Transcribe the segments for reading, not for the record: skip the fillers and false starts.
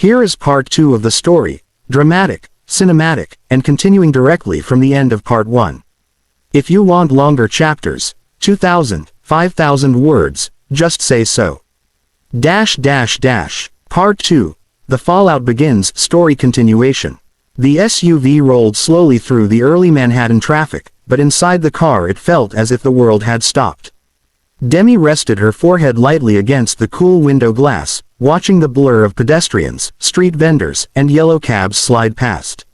Here is part 2 of the story, dramatic, cinematic, and continuing directly from the end of part 1. If you want longer chapters, 2,000, 5,000 words, just say so. Part 2. The fallout begins. Story continuation. The SUV rolled slowly through the early Manhattan traffic, but inside the car it felt as if the world had stopped. Demi rested her forehead lightly against the cool window glass, watching the blur of pedestrians, street vendors, and yellow cabs slide past.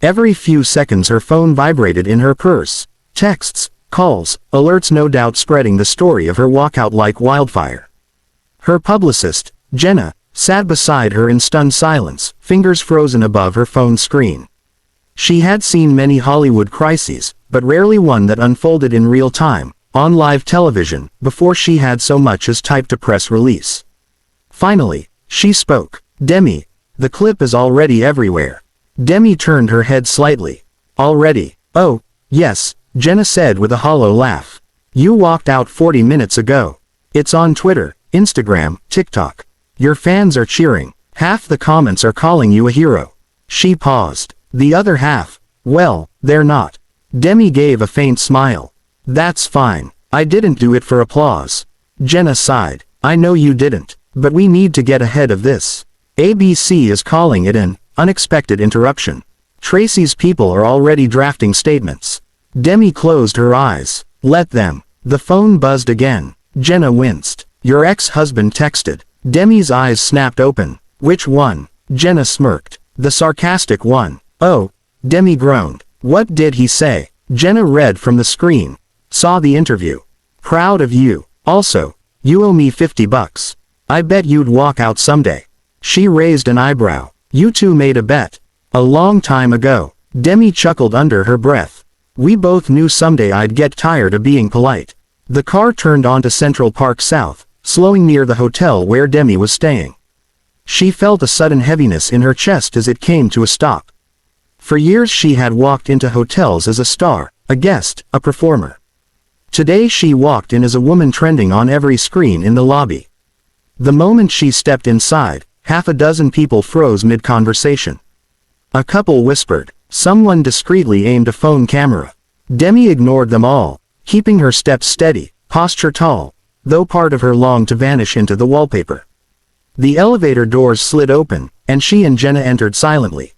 Every few seconds her phone vibrated in her purse. Texts, calls, alerts, no doubt spreading the story of her walkout like wildfire. Her publicist, Jenna, sat beside her in stunned silence, fingers frozen above her phone screen. She had seen many Hollywood crises, but rarely one that unfolded in real time, on live television, before she had so much as typed a press release. Finally, she spoke. Demi, the clip is already everywhere. Demi turned her head slightly. Already? Oh, yes, Jenna said with a hollow laugh. You walked out 40 minutes ago. It's on Twitter, Instagram, TikTok. Your fans are cheering. Half the comments are calling you a hero. She paused. The other half, well, they're not. Demi gave a faint smile. That's fine. I didn't do it for applause. Jenna sighed. I know you didn't, but we need to get ahead of this. ABC is calling it an unexpected interruption. Tracey's people are already drafting statements. Demi closed her eyes. Let them. The phone buzzed again. Jenna winced. Your ex-husband texted. Demi's eyes snapped open. Which one? Jenna smirked. The sarcastic one. Oh. Demi groaned. What did he say? Jenna read from the screen. Saw the interview. Proud of you. Also, you owe me $50. I bet you'd walk out someday. She raised an eyebrow. You two made a bet. A long time ago. Demi chuckled under her breath. We both knew someday I'd get tired of being polite. The car turned onto Central Park South, slowing near the hotel where Demi was staying. She felt a sudden heaviness in her chest as it came to a stop. For years she had walked into hotels as a star, a guest, a performer. Today she walked in as a woman trending on every screen in the lobby. The moment she stepped inside, half a dozen people froze mid-conversation. A couple whispered. Someone discreetly aimed a phone camera. Demi ignored them all, keeping her steps steady, posture tall, though part of her longed to vanish into the wallpaper. The elevator doors slid open, and she and Jenna entered silently.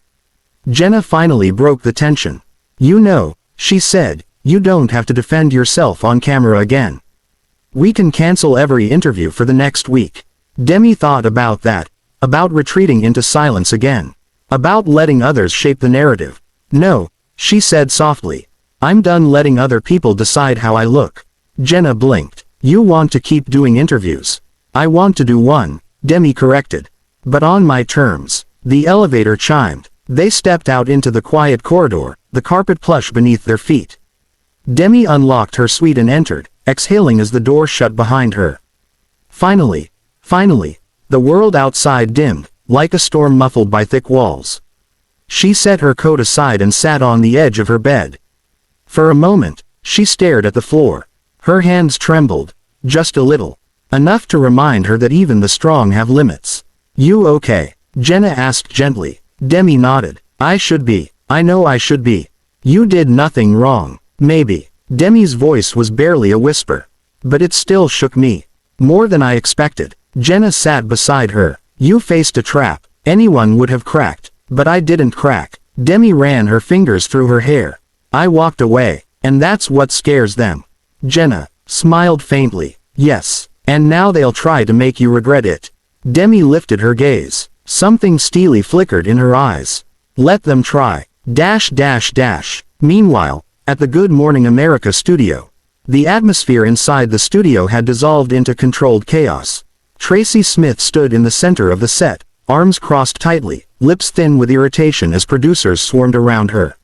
Jenna finally broke the tension. You know, she said, you don't have to defend yourself on camera again. We can cancel every interview for the next week. Demi thought about that, about retreating into silence again, about letting others shape the narrative. No, she said softly. I'm done letting other people decide how I look. Jenna blinked. You want to keep doing interviews. I want to do one, Demi corrected. But on my terms. The elevator chimed. They stepped out into the quiet corridor, the carpet plush beneath their feet. Demi unlocked her suite and entered, exhaling as the door shut behind her. Finally, the world outside dimmed, like a storm muffled by thick walls. She set her coat aside and sat on the edge of her bed. For a moment, she stared at the floor. Her hands trembled, just a little. Enough to remind her that even the strong have limits. You okay? Jenna asked gently. Demi nodded. I should be. I know I should be. You did nothing wrong. Maybe. Demi's voice was barely a whisper. But it still shook me. More than I expected. Jenna sat beside her. You faced a trap. Anyone would have cracked. But I didn't crack. Demi ran her fingers through her hair. I walked away. And that's what scares them. Jenna smiled faintly. Yes. And now they'll try to make you regret it. Demi lifted her gaze. Something steely flickered in her eyes. Let them try. Meanwhile, at the Good Morning America studio. The atmosphere inside the studio had dissolved into controlled chaos. Tracey Smith stood in the center of the set, arms crossed tightly, lips thin with irritation as producers swarmed around her.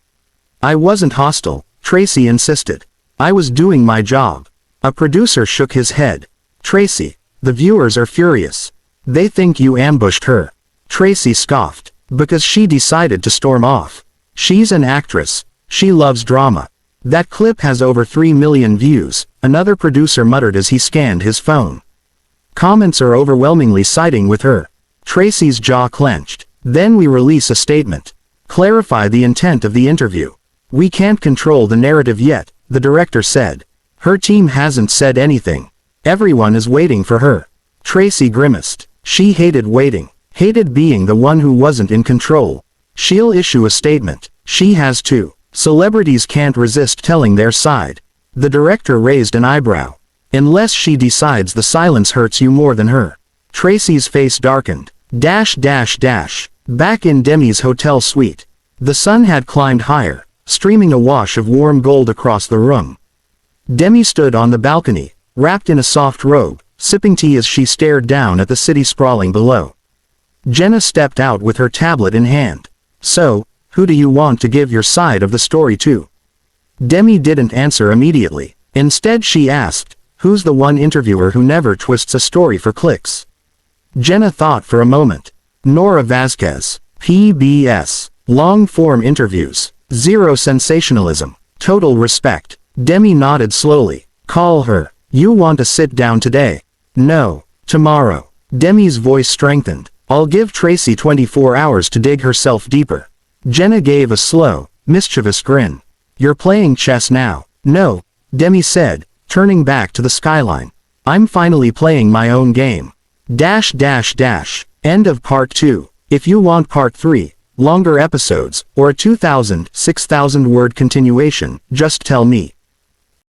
I wasn't hostile, Tracey insisted. I was doing my job. A producer shook his head. Tracey, the viewers are furious. They think you ambushed her. Tracey scoffed. Because she decided to storm off. She's an actress. She loves drama. That clip has over 3 million views, another producer muttered as he scanned his phone. Comments are overwhelmingly siding with her. Tracey's jaw clenched. Then we release a statement. Clarify the intent of the interview. We can't control the narrative yet, the director said. Her team hasn't said anything. Everyone is waiting for her. Tracey grimaced. She hated waiting. Hated being the one who wasn't in control. She'll issue a statement. She has to. Celebrities can't resist telling their side. The director raised an eyebrow. Unless she decides the silence hurts you more than her. Tracey's face darkened. Back in Demi's hotel suite. The sun had climbed higher, streaming a wash of warm gold across the room. Demi stood on the balcony, wrapped in a soft robe, sipping tea as she stared down at the city sprawling below. Jenna stepped out with her tablet in hand. So, who do you want to give your side of the story to? Demi didn't answer immediately. Instead she asked, who's the one interviewer who never twists a story for clicks? Jenna thought for a moment. Nora Vasquez. PBS. Long-form interviews. Zero sensationalism. Total respect. Demi nodded slowly. Call her. You want to sit down today? No. Tomorrow. Demi's voice strengthened. I'll give Tracey 24 hours to dig herself deeper. Jenna gave a slow, mischievous grin. You're playing chess now. No. Demi said, turning back to the skyline. I'm finally playing my own game. End of part 2. If you want part 3, longer episodes, or a 2,000, 6,000 word continuation, just tell me.